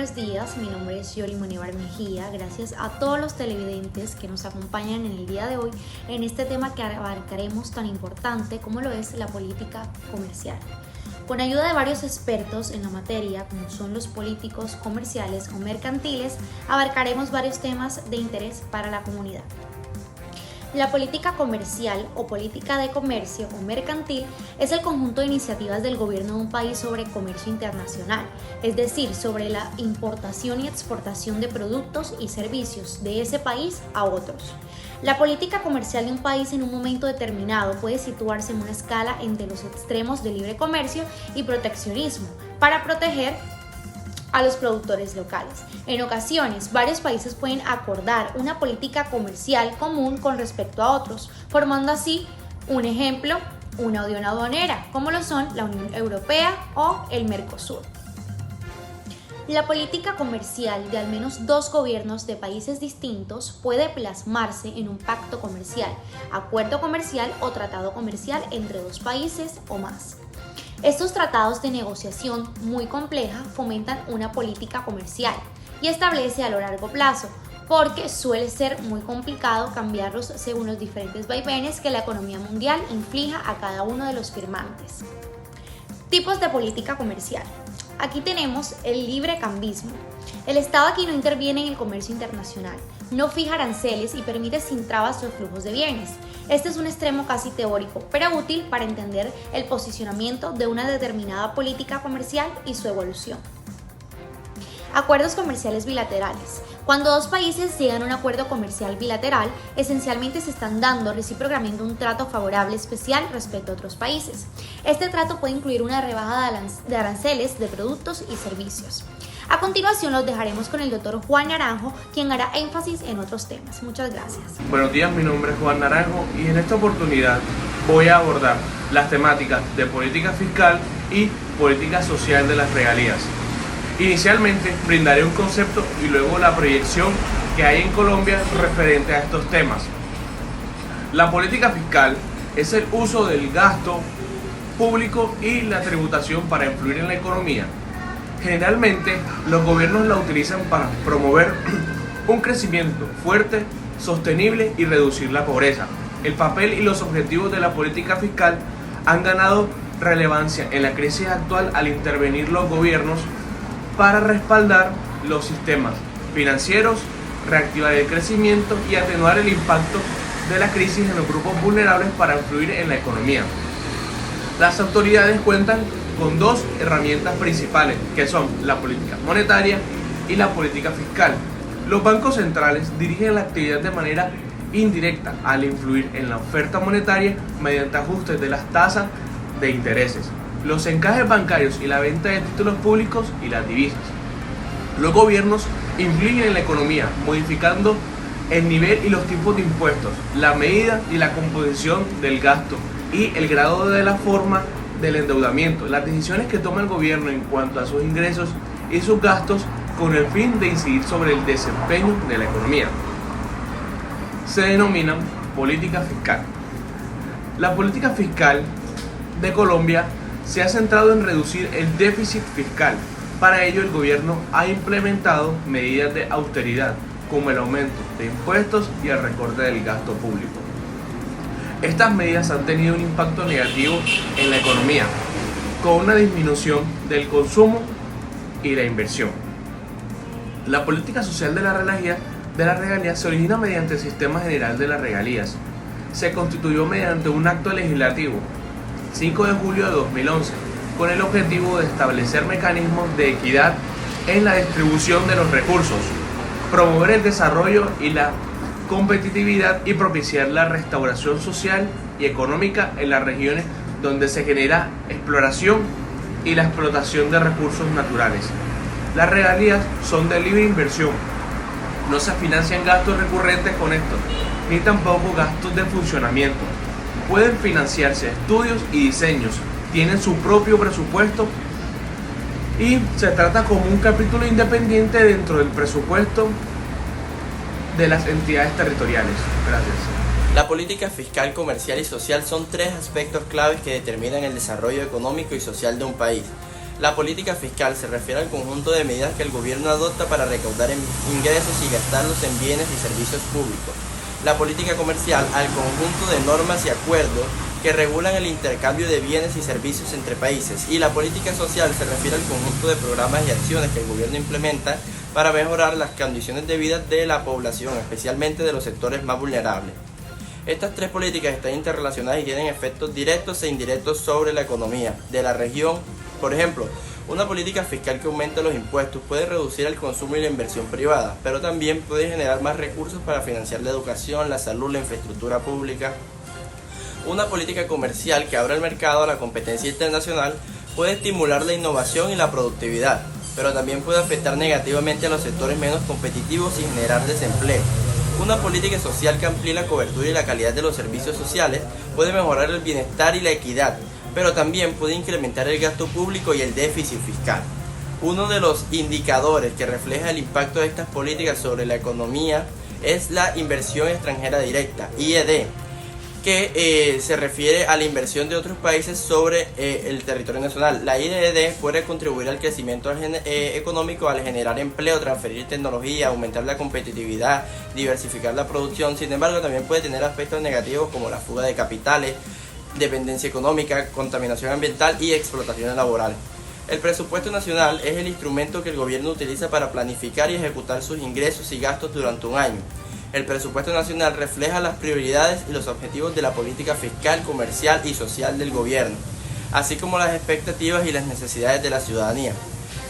buenos días, mi nombre es Yori Monívar Mejía. Gracias a todos los televidentes que nos acompañan en el día de hoy en este tema que abarcaremos tan importante como lo es la política comercial. Con ayuda de varios expertos en la materia, como son los políticos comerciales o mercantiles, abarcaremos varios temas de interés para la comunidad. La política comercial o política de comercio o mercantil es el conjunto de iniciativas del gobierno de un país sobre comercio internacional, es decir, sobre la importación y exportación de productos y servicios de ese país a otros. La política comercial de un país en un momento determinado puede situarse en una escala entre los extremos de libre comercio y proteccionismo para proteger a los productores locales. En ocasiones, varios países pueden acordar una política comercial común con respecto a otros, formando así, un ejemplo, una unión aduanera, como lo son la Unión Europea o el Mercosur. La política comercial de al menos dos gobiernos de países distintos puede plasmarse en un pacto comercial, acuerdo comercial o tratado comercial entre dos países o más. Estos tratados de negociación muy compleja fomentan una política comercial y establece a lo largo plazo, porque suele ser muy complicado cambiarlos según los diferentes vaivenes que la economía mundial inflija a cada uno de los firmantes. Tipos de política comercial. Aquí tenemos el librecambismo. El Estado aquí no interviene en el comercio internacional, no fija aranceles y permite sin trabas los flujos de bienes. Este es un extremo casi teórico, pero útil para entender el posicionamiento de una determinada política comercial y su evolución. Acuerdos comerciales bilaterales. Cuando dos países llegan a un acuerdo comercial bilateral, esencialmente se están dando recíprocamente un trato favorable especial respecto a otros países. Este trato puede incluir una rebaja de aranceles de productos y servicios. A continuación los dejaremos con el doctor Juan Naranjo, quien hará énfasis en otros temas. Muchas gracias. Buenos días, mi nombre es Juan Naranjo y en esta oportunidad voy a abordar las temáticas de política fiscal y política social de las regalías. Inicialmente brindaré un concepto y luego la proyección que hay en Colombia referente a estos temas. La política fiscal es el uso del gasto público y la tributación para influir en la economía. Generalmente, los gobiernos la utilizan para promover un crecimiento fuerte, sostenible y reducir la pobreza. El papel y los objetivos de la política fiscal han ganado relevancia en la crisis actual al intervenir los gobiernos para respaldar los sistemas financieros, reactivar el crecimiento y atenuar el impacto de la crisis en los grupos vulnerables para influir en la economía. Las autoridades cuentan con dos herramientas principales, que son la política monetaria y la política fiscal. Los bancos centrales dirigen la actividad de manera indirecta al influir en la oferta monetaria mediante ajustes de las tasas de intereses, los encajes bancarios y la venta de títulos públicos y las divisas. Los gobiernos influyen en la economía, modificando el nivel y los tipos de impuestos, la medida y la composición del gasto y el grado de la forma del endeudamiento, las decisiones que toma el gobierno en cuanto a sus ingresos y sus gastos con el fin de incidir sobre el desempeño de la economía. Se denominan política fiscal. La política fiscal de Colombia se ha centrado en reducir el déficit fiscal. Para ello, el gobierno ha implementado medidas de austeridad, como el aumento de impuestos y el recorte del gasto público. Estas medidas han tenido un impacto negativo en la economía, con una disminución del consumo y la inversión. La política social de las regalías se origina mediante el Sistema General de las Regalías. Se constituyó mediante un acto legislativo, 5 de julio de 2011, con el objetivo de establecer mecanismos de equidad en la distribución de los recursos, promover el desarrollo y la competitividad y propiciar la restauración social y económica en las regiones donde se genera exploración y la explotación de recursos naturales. Las regalías son de libre inversión, no se financian gastos recurrentes con esto, ni tampoco gastos de funcionamiento. Pueden financiarse estudios y diseños, tienen su propio presupuesto y se trata como un capítulo independiente dentro del presupuesto de las entidades territoriales. Gracias. La política fiscal, comercial y social son tres aspectos claves que determinan el desarrollo económico y social de un país. La política fiscal se refiere al conjunto de medidas que el gobierno adopta para recaudar ingresos y gastarlos en bienes y servicios públicos. La política comercial al conjunto de normas y acuerdos que regulan el intercambio de bienes y servicios entre países. Y la política social se refiere al conjunto de programas y acciones que el gobierno implementa para mejorar las condiciones de vida de la población, especialmente de los sectores más vulnerables. Estas tres políticas están interrelacionadas y tienen efectos directos e indirectos sobre la economía de la región. Por ejemplo, una política fiscal que aumenta los impuestos puede reducir el consumo y la inversión privada, pero también puede generar más recursos para financiar la educación, la salud, la infraestructura pública. Una política comercial que abra el mercado a la competencia internacional puede estimular la innovación y la productividad, pero también puede afectar negativamente a los sectores menos competitivos y generar desempleo. Una política social que amplíe la cobertura y la calidad de los servicios sociales puede mejorar el bienestar y la equidad, pero también puede incrementar el gasto público y el déficit fiscal. Uno de los indicadores que refleja el impacto de estas políticas sobre la economía es la inversión extranjera directa, IED, que se refiere a la inversión de otros países sobre el territorio nacional. La IED puede contribuir al crecimiento económico al generar empleo, transferir tecnología, aumentar la competitividad, diversificar la producción. Sin embargo, también puede tener aspectos negativos como la fuga de capitales, dependencia económica, contaminación ambiental y explotaciones laborales. El presupuesto nacional es el instrumento que el gobierno utiliza para planificar y ejecutar sus ingresos y gastos durante un año. El presupuesto nacional refleja las prioridades y los objetivos de la política fiscal, comercial y social del gobierno, así como las expectativas y las necesidades de la ciudadanía.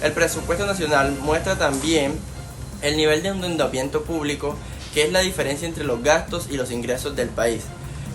El presupuesto nacional muestra también el nivel de endeudamiento público, que es la diferencia entre los gastos y los ingresos del país.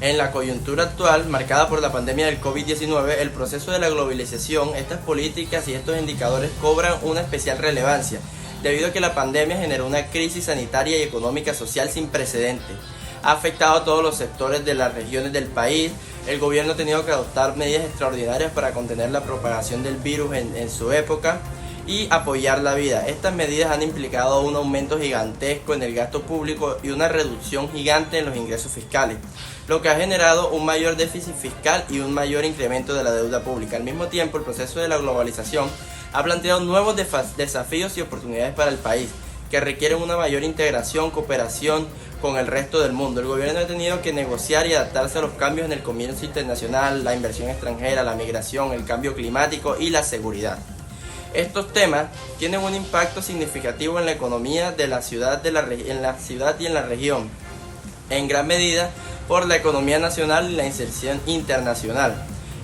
En la coyuntura actual, marcada por la pandemia del COVID-19, el proceso de la globalización, estas políticas y estos indicadores cobran una especial relevancia, debido a que la pandemia generó una crisis sanitaria y económica social sin precedentes. Ha afectado a todos los sectores de las regiones del país. El gobierno ha tenido que adoptar medidas extraordinarias para contener la propagación del virus en su época y apoyar la vida. Estas medidas han implicado un aumento gigantesco en el gasto público y una reducción gigante en los ingresos fiscales, lo que ha generado un mayor déficit fiscal y un mayor incremento de la deuda pública. Al mismo tiempo, el proceso de la globalización ha planteado nuevos desafíos y oportunidades para el país, que requieren una mayor integración, cooperación con el resto del mundo. El gobierno ha tenido que negociar y adaptarse a los cambios en el comercio internacional, la inversión extranjera, la migración, el cambio climático y la seguridad. Estos temas tienen un impacto significativo en la economía de la ciudad, en la ciudad y en la región, en gran medida por la economía nacional y la inserción internacional.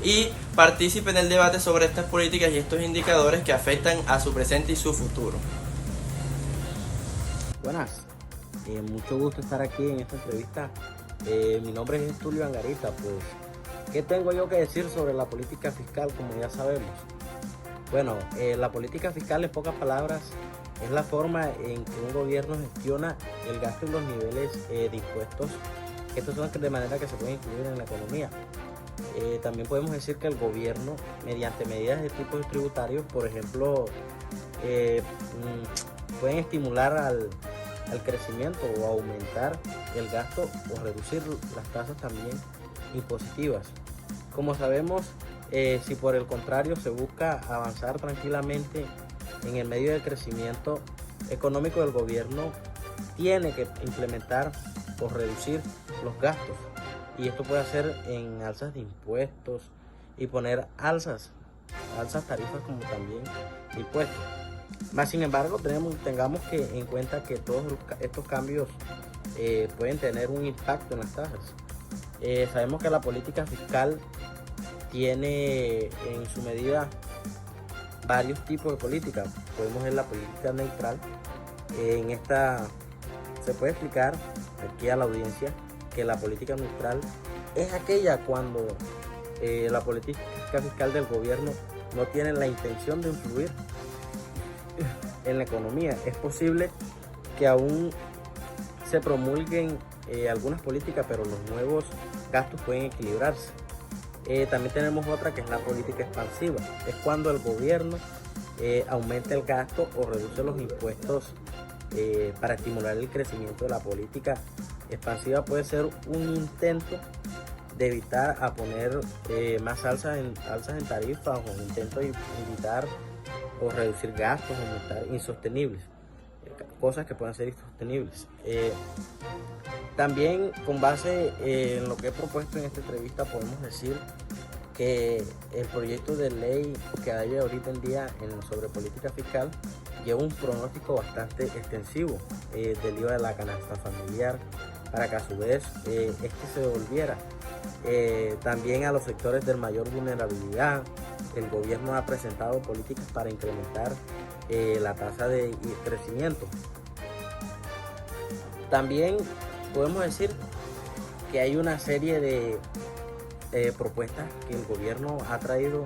Y participe en el debate sobre estas políticas y estos indicadores que afectan a su presente y su futuro. Buenas, mucho gusto estar aquí en esta entrevista. Mi nombre es Tulio Angarita. Pues, ¿qué tengo yo que decir sobre la política fiscal? Como ya sabemos, bueno, la política fiscal, en pocas palabras, es la forma en que un gobierno gestiona el gasto y los niveles de impuestos. Estos son de manera que se pueden incluir en la economía. También podemos decir que el gobierno, mediante medidas de tipo tributarios, por ejemplo, pueden estimular al crecimiento o aumentar el gasto o reducir las tasas también impositivas. Como sabemos, si por el contrario se busca avanzar tranquilamente en el medio del crecimiento económico, del gobierno tiene que implementar o reducir los gastos. Y esto puede hacer en alzas de impuestos y poner alzas tarifas como también impuestos. Más sin embargo, tengamos que en cuenta que todos estos cambios pueden tener un impacto en las tasas. Sabemos que la política fiscal tiene en su medida varios tipos de política. Podemos ver la política neutral. En esta se puede explicar aquí a la audiencia que la política neutral es aquella cuando la política fiscal del gobierno no tiene la intención de influir en la economía. Es posible que aún se promulguen algunas políticas, pero los nuevos gastos pueden equilibrarse. También tenemos otra que es la política expansiva. Es cuando el gobierno aumenta el gasto o reduce los impuestos para estimular el crecimiento de la política expansiva. Puede ser un intento de evitar a poner más alzas en tarifas o intento de evitar o reducir gastos, aumentar insostenibles, cosas que puedan ser insostenibles. También con base en lo que he propuesto en esta entrevista podemos decir que el proyecto de ley que hay ahorita en día sobre política fiscal lleva un pronóstico bastante extensivo del IVA de la canasta familiar para que a su vez este se devolviera también a los sectores de mayor vulnerabilidad. El gobierno ha presentado políticas para incrementar la tasa de crecimiento. También podemos decir que hay una serie de propuestas que el gobierno ha traído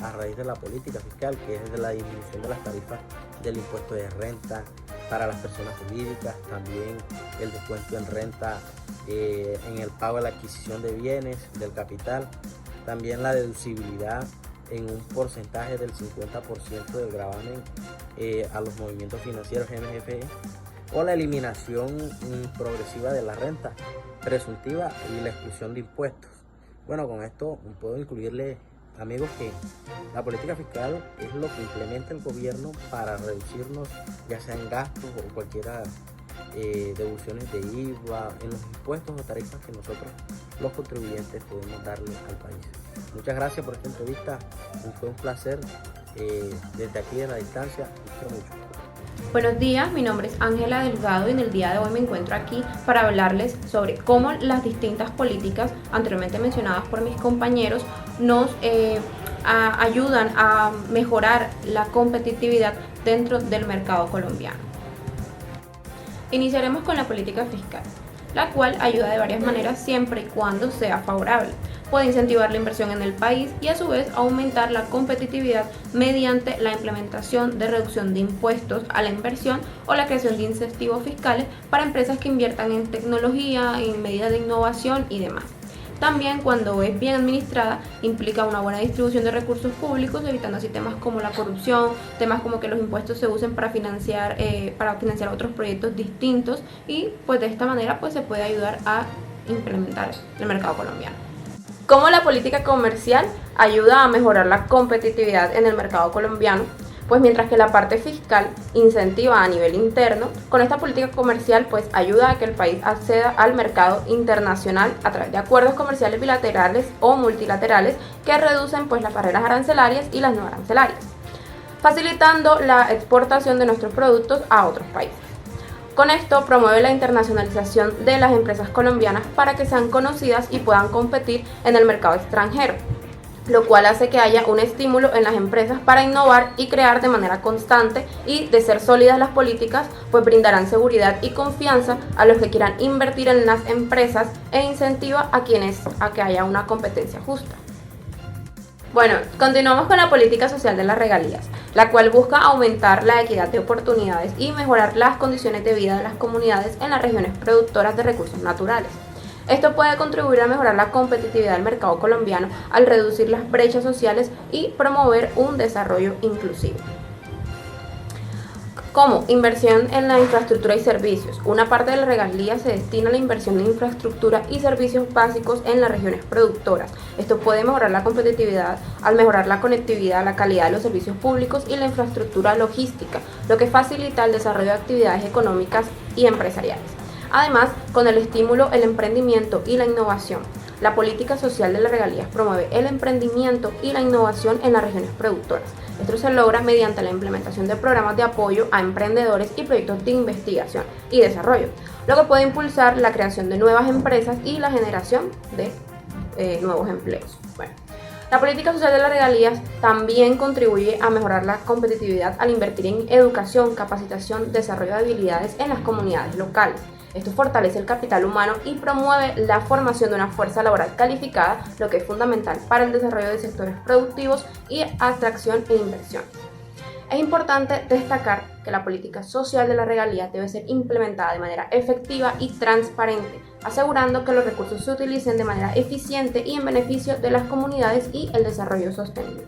a raíz de la política fiscal, que es de la disminución de las tarifas del impuesto de renta para las personas jurídicas, también el descuento en renta en el pago de la adquisición de bienes, del capital, también la deducibilidad en un porcentaje del 50% del gravamen a los movimientos financieros MGFE, o la eliminación progresiva de la renta presuntiva y la exclusión de impuestos. Bueno, con esto puedo incluirle, amigos, que la política fiscal es lo que implementa el gobierno para reducirnos, ya sea en gastos o cualquiera devoluciones de IVA, en los impuestos o tarifas que nosotros, los contribuyentes, podemos darle al país. Muchas gracias por esta entrevista, fue un placer desde aquí de la distancia. Quiero mucho. Buenos días, mi nombre es Ángela Delgado y en el día de hoy me encuentro aquí para hablarles sobre cómo las distintas políticas anteriormente mencionadas por mis compañeros nos ayudan a mejorar la competitividad dentro del mercado colombiano. Iniciaremos con la política fiscal, la cual ayuda de varias maneras siempre y cuando sea favorable. Puede incentivar la inversión en el país y a su vez aumentar la competitividad mediante la implementación de reducción de impuestos a la inversión o la creación de incentivos fiscales para empresas que inviertan en tecnología, en medidas de innovación y demás. También, cuando es bien administrada, implica una buena distribución de recursos públicos, evitando así temas como la corrupción, temas como que los impuestos se usen para financiar otros proyectos distintos, y pues de esta manera pues se puede ayudar a implementar el mercado colombiano. ¿Cómo la política comercial ayuda a mejorar la competitividad en el mercado colombiano? Pues mientras que la parte fiscal incentiva a nivel interno, con esta política comercial pues ayuda a que el país acceda al mercado internacional a través de acuerdos comerciales bilaterales o multilaterales que reducen pues las barreras arancelarias y las no arancelarias, facilitando la exportación de nuestros productos a otros países. Con esto promueve la internacionalización de las empresas colombianas para que sean conocidas y puedan competir en el mercado extranjero, lo cual hace que haya un estímulo en las empresas para innovar y crear de manera constante, y de ser sólidas las políticas, pues brindarán seguridad y confianza a los que quieran invertir en las empresas e incentiva a que haya una competencia justa. Bueno, continuamos con la política social de las regalías, la cual busca aumentar la equidad de oportunidades y mejorar las condiciones de vida de las comunidades en las regiones productoras de recursos naturales. Esto puede contribuir a mejorar la competitividad del mercado colombiano al reducir las brechas sociales y promover un desarrollo inclusivo. Como inversión en la infraestructura y servicios. Una parte de la regalía se destina a la inversión en infraestructura y servicios básicos en las regiones productoras. Esto puede mejorar la competitividad al mejorar la conectividad, la calidad de los servicios públicos y la infraestructura logística, lo que facilita el desarrollo de actividades económicas y empresariales. Además, con el estímulo, el emprendimiento y la innovación. La política social de las regalías promueve el emprendimiento y la innovación en las regiones productoras. Esto se logra mediante la implementación de programas de apoyo a emprendedores y proyectos de investigación y desarrollo, lo que puede impulsar la creación de nuevas empresas y la generación de nuevos empleos. Bueno, la política social de las regalías también contribuye a mejorar la competitividad al invertir en educación, capacitación, desarrollo de habilidades en las comunidades locales. Esto fortalece el capital humano y promueve la formación de una fuerza laboral calificada, lo que es fundamental para el desarrollo de sectores productivos y atracción e inversión. Es importante destacar que la política social de la regalía debe ser implementada de manera efectiva y transparente, asegurando que los recursos se utilicen de manera eficiente y en beneficio de las comunidades y el desarrollo sostenible.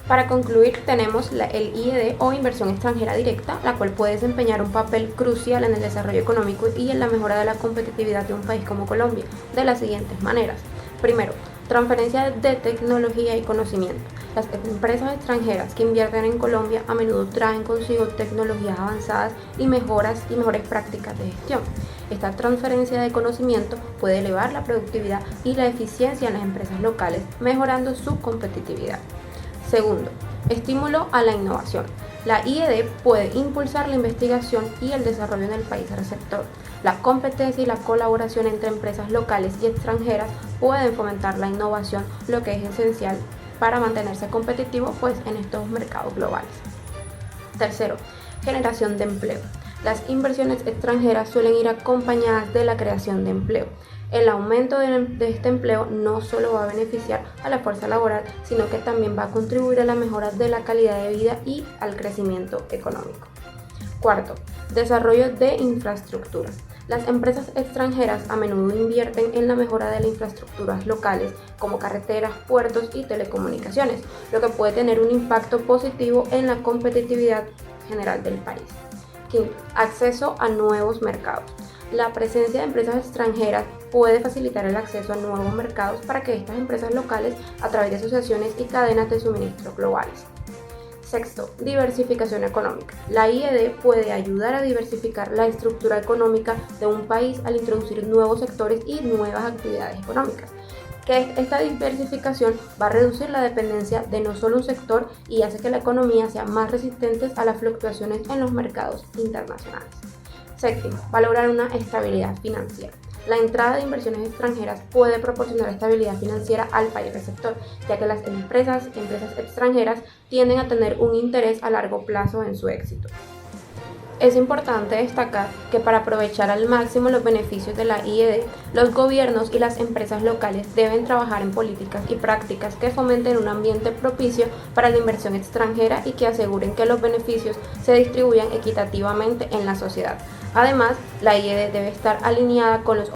Para concluir, tenemos el IED o inversión extranjera directa, la cual puede desempeñar un papel crucial en el desarrollo económico y en la mejora de la competitividad de un país como Colombia, de las siguientes maneras. Primero, transferencia de tecnología y conocimiento. Las empresas extranjeras que invierten en Colombia a menudo traen consigo tecnologías avanzadas y mejores prácticas de gestión. Esta transferencia de conocimiento puede elevar la productividad y la eficiencia en las empresas locales, mejorando su competitividad. Segundo, estímulo a la innovación. La IED puede impulsar la investigación y el desarrollo en el país receptor. La competencia y la colaboración entre empresas locales y extranjeras pueden fomentar la innovación, lo que es esencial para mantenerse competitivo en estos mercados globales. Tercero, generación de empleo. Las inversiones extranjeras suelen ir acompañadas de la creación de empleo. El aumento de este empleo no solo va a beneficiar a la fuerza laboral, sino que también va a contribuir a la mejora de la calidad de vida y al crecimiento económico. Cuarto, desarrollo de infraestructura. Las empresas extranjeras a menudo invierten en la mejora de las infraestructuras locales, como carreteras, puertos y telecomunicaciones, lo que puede tener un impacto positivo en la competitividad general del país. Quinto, acceso a nuevos mercados. La presencia de empresas extranjeras puede facilitar el acceso a nuevos mercados para que estas empresas locales, a través de asociaciones y cadenas de suministro globales. Sexto, diversificación económica. La IED puede ayudar a diversificar la estructura económica de un país al introducir nuevos sectores y nuevas actividades económicas. Esta diversificación va a reducir la dependencia de no solo un sector y hace que la economía sea más resistente a las fluctuaciones en los mercados internacionales. Séptimo, valorar una estabilidad financiera. La entrada de inversiones extranjeras puede proporcionar estabilidad financiera al país receptor, ya que las empresas extranjeras tienden a tener un interés a largo plazo en su éxito. Es importante destacar que para aprovechar al máximo los beneficios de la IED, los gobiernos y las empresas locales deben trabajar en políticas y prácticas que fomenten un ambiente propicio para la inversión extranjera y que aseguren que los beneficios se distribuyan equitativamente en la sociedad. Además, la IED debe estar alineada con los